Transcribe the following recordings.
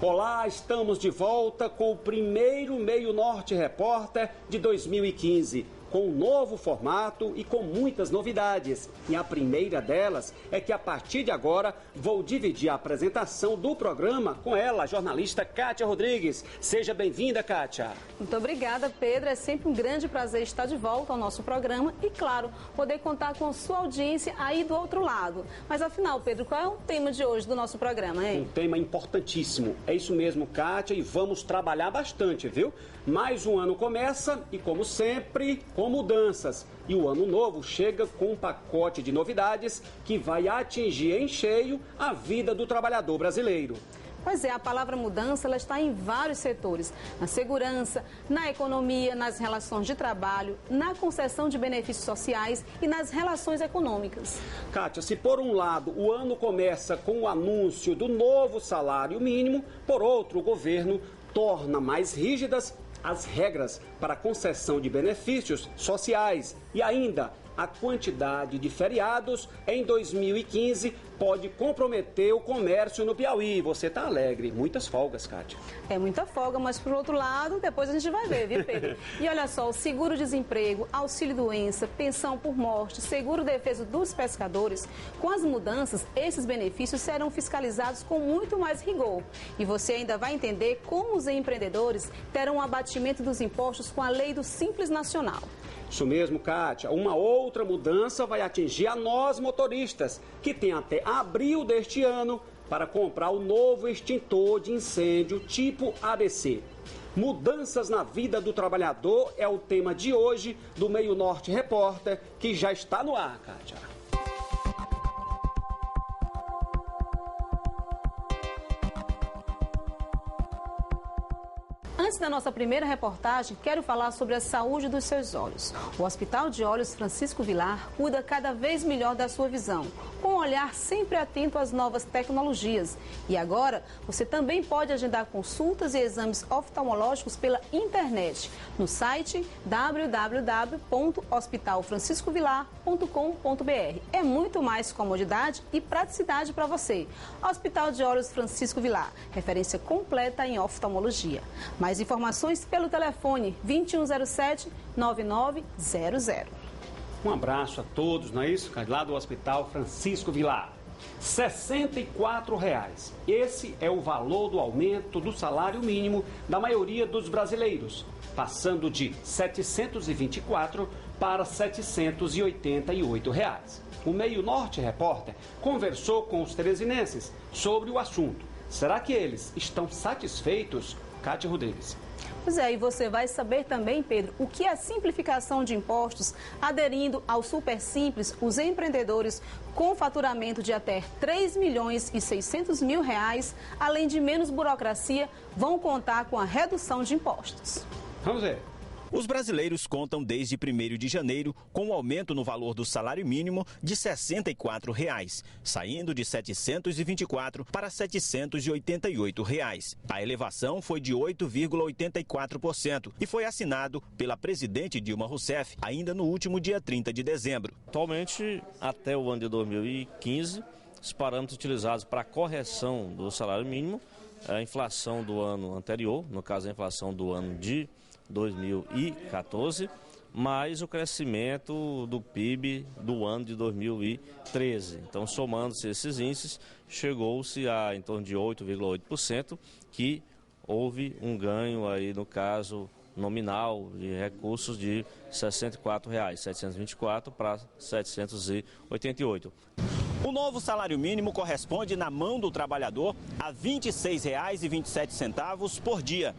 Olá, estamos de volta com o primeiro Meio Norte Repórter de 2015, com um novo formato e com muitas novidades. E a primeira delas é que a partir de agora vou dividir a apresentação do programa com ela, a jornalista Kátia Rodrigues. Seja bem-vinda, Kátia. Muito obrigada, Pedro. É sempre um grande prazer estar de volta ao nosso programa e, claro, poder contar com a sua audiência aí do outro lado. Mas afinal, Pedro, qual é o tema de hoje do nosso programa, hein? Um tema importantíssimo. É isso mesmo, Kátia, e vamos trabalhar bastante, viu? Mais um ano começa e, como sempre, com mudanças. E o ano novo chega com um pacote de novidades que vai atingir em cheio a vida do trabalhador brasileiro. Pois é, a palavra mudança ela está em vários setores, na segurança, na economia, nas relações de trabalho, na concessão de benefícios sociais e nas relações econômicas. Kátia, se por um lado o ano começa com o anúncio do novo salário mínimo, por outro o governo torna mais rígidas as regras para a concessão de benefícios sociais e ainda a quantidade de feriados em 2015 pode comprometer o comércio no Piauí. Você está alegre. Muitas folgas, Kátia. É muita folga, mas por outro lado, depois a gente vai ver, viu, Pedro? E olha só, o seguro-desemprego, auxílio-doença, pensão por morte, seguro-defesa dos pescadores, com as mudanças, esses benefícios serão fiscalizados com muito mais rigor. E você ainda vai entender como os empreendedores terão um abatimento dos impostos com a lei do Simples Nacional. Isso mesmo, Kátia. Uma outra mudança vai atingir a nós motoristas, que tem até abril deste ano para comprar o novo extintor de incêndio tipo ABC. Mudanças na vida do trabalhador é o tema de hoje do Meio Norte Repórter, que já está no ar, Kátia. Antes da nossa primeira reportagem, quero falar sobre a saúde dos seus olhos. O Hospital de Olhos Francisco Vilar cuida cada vez melhor da sua visão, com um olhar sempre atento às novas tecnologias. E agora, você também pode agendar consultas e exames oftalmológicos pela internet, no site www.hospitalfranciscovilar.com.br. É muito mais comodidade e praticidade para você. Hospital de Olhos Francisco Vilar, referência completa em oftalmologia. Mais informações pelo telefone 2107-9900. Um abraço a todos, não é isso? Lá do Hospital Francisco Vilar. R$ 64,00. Esse é o valor do aumento do salário mínimo da maioria dos brasileiros, passando de R$ 724 para R$ 788. O Meio Norte Repórter conversou com os teresinenses sobre o assunto. Será que eles estão satisfeitos? Kátia Rodrigues. Pois é, e você vai saber também, Pedro, o que é simplificação de impostos. Aderindo ao Super Simples, os empreendedores com faturamento de até R$3.600.000, além de menos burocracia, vão contar com a redução de impostos. Vamos ver. Os brasileiros contam desde 1º de janeiro com um aumento no valor do salário mínimo de R$ 64,00, saindo de R$ 724 para R$ 788. A elevação foi de 8,84% e foi assinado pela presidente Dilma Rousseff ainda no último dia 30 de dezembro. Atualmente, até o ano de 2015, os parâmetros utilizados para a correção do salário mínimo, a inflação do ano anterior, no caso a inflação do ano de 2014, mais o crescimento do PIB do ano de 2013. Então, somando-se esses índices, chegou-se a em torno de 8,8%, que houve um ganho aí, no caso nominal, de recursos de R$ 64,00, 724 para 788. O novo salário mínimo corresponde na mão do trabalhador a R$ 26,27 por dia.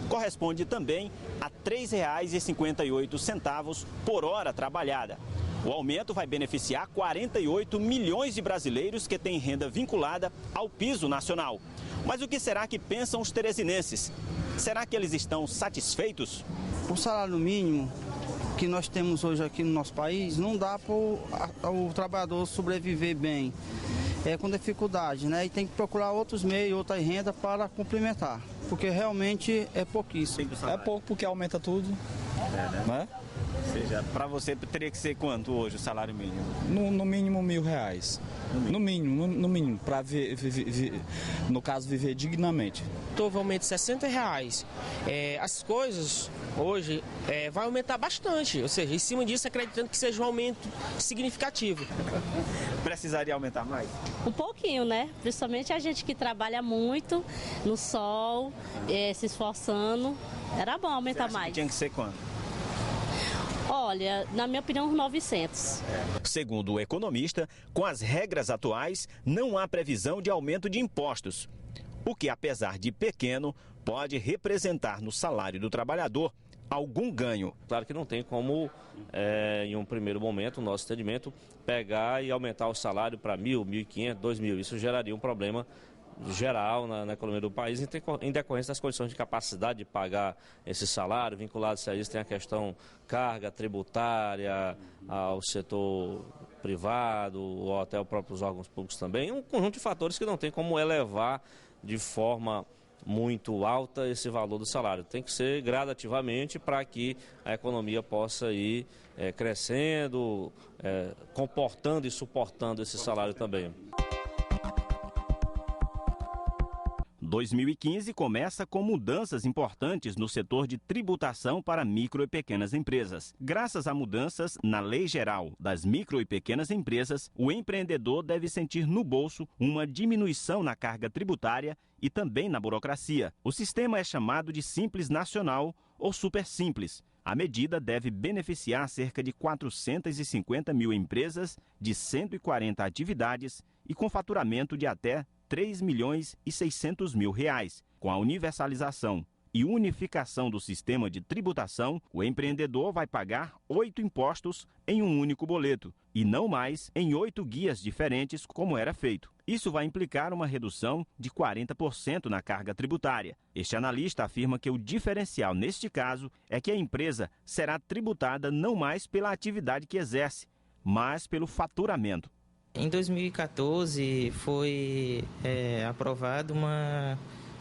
Corresponde também a R$ 3,58 por hora trabalhada. O aumento vai beneficiar 48 milhões de brasileiros que têm renda vinculada ao piso nacional. Mas o que será que pensam os teresinenses? Será que eles estão satisfeitos? O salário mínimo que nós temos hoje aqui no nosso país não dá para o trabalhador sobreviver bem, com dificuldade, né? E tem que procurar outros meios, outra renda para complementar, porque realmente é pouquíssimo. É pouco porque aumenta tudo, né? seja, para você teria que ser quanto hoje o salário mínimo? No mínimo R$1.000. No mínimo, para no caso, viver dignamente. Vai aumentar R$60. As coisas hoje vai aumentar bastante, ou seja, em cima disso acreditando que seja um aumento significativo. Precisaria aumentar mais? Um pouquinho, né? Principalmente a gente que trabalha muito no sol, se esforçando, era bom aumentar mais. Tinha que ser quanto? Olha, na minha opinião, uns 900. Segundo o economista, com as regras atuais, não há previsão de aumento de impostos, o que, apesar de pequeno, pode representar no salário do trabalhador algum ganho. Claro que não tem como, em um primeiro momento, o nosso entendimento, pegar e aumentar o salário para 1.000, 1.500, 2.000. Isso geraria um problema geral na economia do país, em decorrência das condições de capacidade de pagar esse salário. Vinculados a isso tem a questão carga tributária ao setor privado ou até os próprios órgãos públicos também. Um conjunto de fatores que não tem como elevar de forma muito alta esse valor do salário. Tem que ser gradativamente para que a economia possa ir crescendo, comportando e suportando esse salário também. 2015 começa com mudanças importantes no setor de tributação para micro e pequenas empresas. Graças a mudanças na Lei Geral das Micro e Pequenas Empresas, o empreendedor deve sentir no bolso uma diminuição na carga tributária e também na burocracia. O sistema é chamado de Simples Nacional ou Super Simples. A medida deve beneficiar cerca de 450 mil empresas de 140 atividades e com faturamento de até R$3.600.000. Com a universalização e unificação do sistema de tributação, o empreendedor vai pagar 8 impostos em um único boleto e não mais em 8 guias diferentes como era feito. Isso vai implicar uma redução de 40% na carga tributária. Este analista afirma que o diferencial neste caso é que a empresa será tributada não mais pela atividade que exerce, mas pelo faturamento. Em 2014 foi aprovado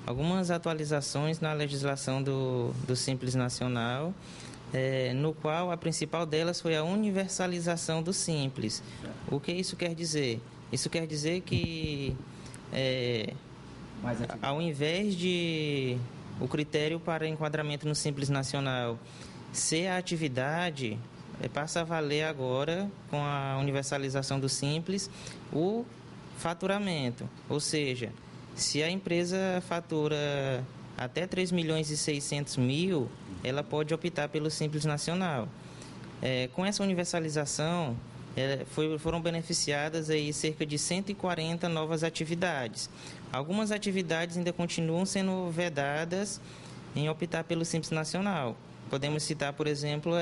algumas atualizações na legislação do Simples Nacional, no qual a principal delas foi a universalização do Simples. O que isso quer dizer? Isso quer dizer que ao invés de o critério para enquadramento no Simples Nacional ser a atividade, passa a valer agora, com a universalização do Simples, o faturamento. Ou seja, se a empresa fatura até R$3.600.000, ela pode optar pelo Simples Nacional. Com essa universalização, foram beneficiadas aí cerca de 140 novas atividades. Algumas atividades ainda continuam sendo vedadas em optar pelo Simples Nacional. Podemos citar, por exemplo,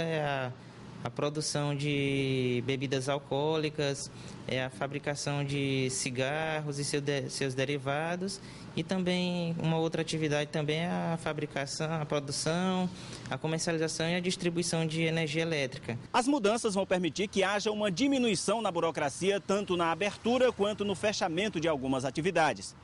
a produção de bebidas alcoólicas, a fabricação de cigarros e seus derivados, e também uma outra atividade também é a fabricação, a produção, a comercialização e a distribuição de energia elétrica. As mudanças vão permitir que haja uma diminuição na burocracia, tanto na abertura quanto no fechamento de algumas atividades.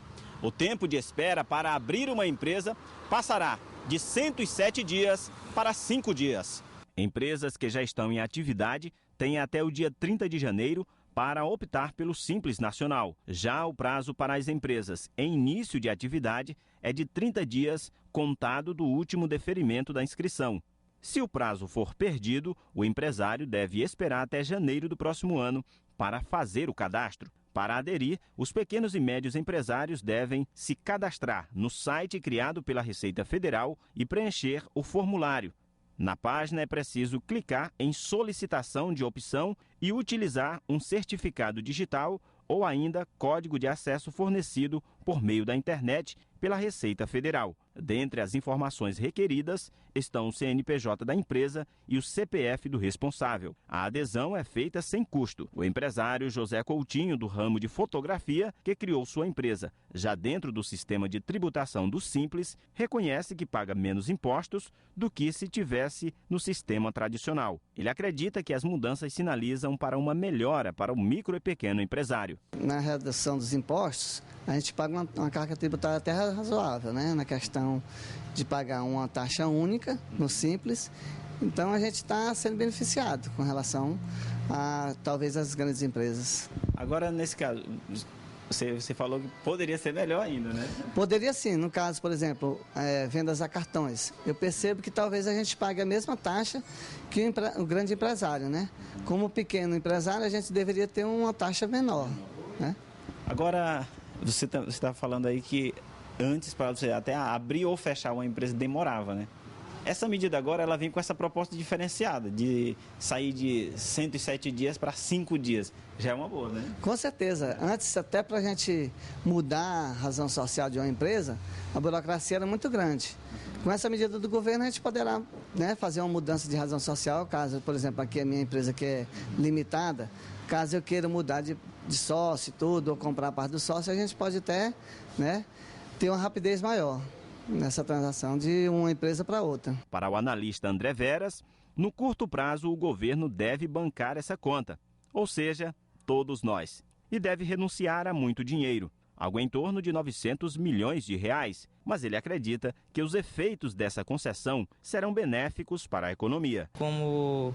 O tempo de espera para abrir uma empresa passará de 107 dias para 5 dias. Empresas que já estão em atividade têm até o dia 30 de janeiro para optar pelo Simples Nacional. Já o prazo para as empresas em início de atividade é de 30 dias, contado do último deferimento da inscrição. Se o prazo for perdido, o empresário deve esperar até janeiro do próximo ano para fazer o cadastro. Para aderir, os pequenos e médios empresários devem se cadastrar no site criado pela Receita Federal e preencher o formulário. Na página é preciso clicar em solicitação de opção e utilizar um certificado digital ou ainda código de acesso fornecido por meio da internet pela Receita Federal. Dentre as informações requeridas estão o CNPJ da empresa e o CPF do responsável. A adesão é feita sem custo. O empresário José Coutinho, do ramo de fotografia, que criou sua empresa já dentro do sistema de tributação do Simples, reconhece que paga menos impostos do que se tivesse no sistema tradicional. Ele acredita que as mudanças sinalizam para uma melhora para o micro e pequeno empresário. Na redução dos impostos, a gente paga uma carga tributária até razoável, né? Na questão de pagar uma taxa única no Simples Então a gente está sendo beneficiado com relação a talvez as grandes empresas. Agora, nesse caso, você falou que poderia ser melhor ainda, né? Poderia sim, no caso, por exemplo, vendas a cartões. Eu percebo que talvez a gente pague a mesma taxa que o grande empresário, né? Como pequeno empresário, a gente deveria ter uma taxa menor, né? Agora, você está falando aí que antes, para você até abrir ou fechar uma empresa, demorava, né? Essa medida agora, ela vem com essa proposta diferenciada, de sair de 107 dias para 5 dias. Já é uma boa, né? Com certeza. Antes, até para a gente mudar a razão social de uma empresa, a burocracia era muito grande. Com essa medida do governo, a gente poderá, né, fazer uma mudança de razão social, caso, por exemplo, aqui a minha empresa que é limitada, caso eu queira mudar de sócio e tudo, ou comprar a parte do sócio, a gente pode até, né, ter uma rapidez maior nessa transação de uma empresa para outra. Para o analista André Veras, no curto prazo o governo deve bancar essa conta, ou seja, todos nós, e deve renunciar a muito dinheiro, algo em torno de 900 milhões de reais, mas ele acredita que os efeitos dessa concessão serão benéficos para a economia. Como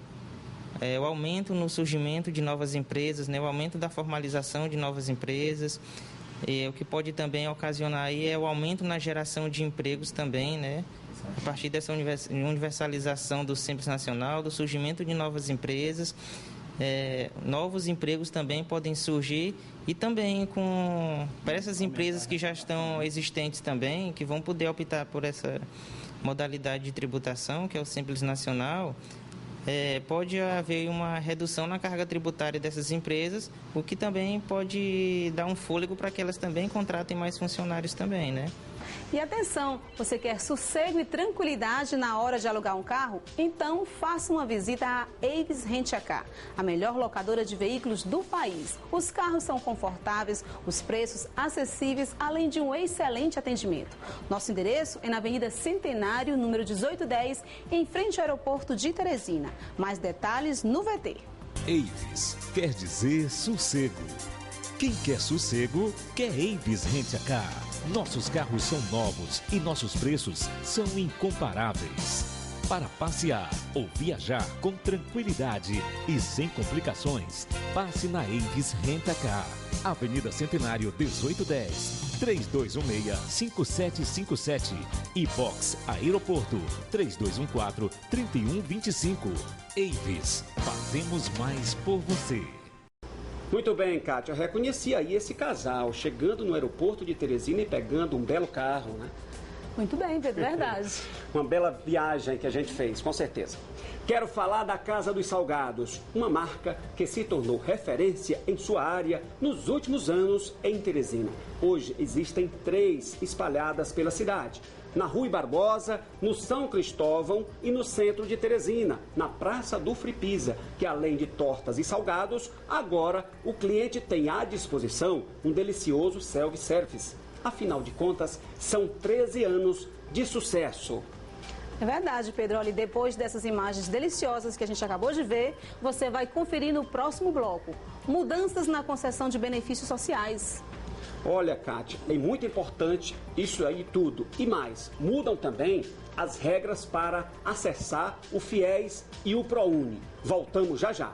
o aumento no surgimento de novas empresas, né, o aumento da formalização de novas empresas, o que pode também ocasionar aí é o aumento na geração de empregos também, né? A partir dessa universalização do Simples Nacional, do surgimento de novas empresas, novos empregos também podem surgir e também para essas empresas que já estão existentes também, que vão poder optar por essa modalidade de tributação, que é o Simples Nacional, pode haver uma redução na carga tributária dessas empresas, o que também pode dar um fôlego para que elas também contratem mais funcionários também, né? E atenção, você quer sossego e tranquilidade na hora de alugar um carro? Então faça uma visita à Avis Rent-A-Car, a melhor locadora de veículos do país. Os carros são confortáveis, os preços acessíveis, além de um excelente atendimento. Nosso endereço é na Avenida Centenário, número 1810, em frente ao aeroporto de Teresina. Mais detalhes no VT. Avis quer dizer sossego. Quem quer sossego, quer Avis Rent-A-Car. Nossos carros são novos e nossos preços são incomparáveis. Para passear ou viajar com tranquilidade e sem complicações, passe na Avis Rent-A-Car. Avenida Centenário 1810, 3216-5757 e Box Aeroporto 3214-3125. Avis, fazemos mais por você. Muito bem, Kátia, eu reconheci aí esse casal chegando no aeroporto de Teresina e pegando um belo carro, né? Muito bem, Pedro, verdade. Uma bela viagem que a gente fez, com certeza. Quero falar da Casa dos Salgados, uma marca que se tornou referência em sua área nos últimos anos em Teresina. Hoje existem 3 espalhadas pela cidade. Na Rui Barbosa, no São Cristóvão e no centro de Teresina, na Praça do Fripisa, que além de tortas e salgados, agora o cliente tem à disposição um delicioso self-service. Afinal de contas, são 13 anos de sucesso. É verdade, Pedro. Olha, depois dessas imagens deliciosas que a gente acabou de ver, você vai conferir no próximo bloco. Mudanças na concessão de benefícios sociais. Olha, Kátia, é muito importante isso aí tudo. E mais, mudam também as regras para acessar o FIES e o ProUni. Voltamos já já.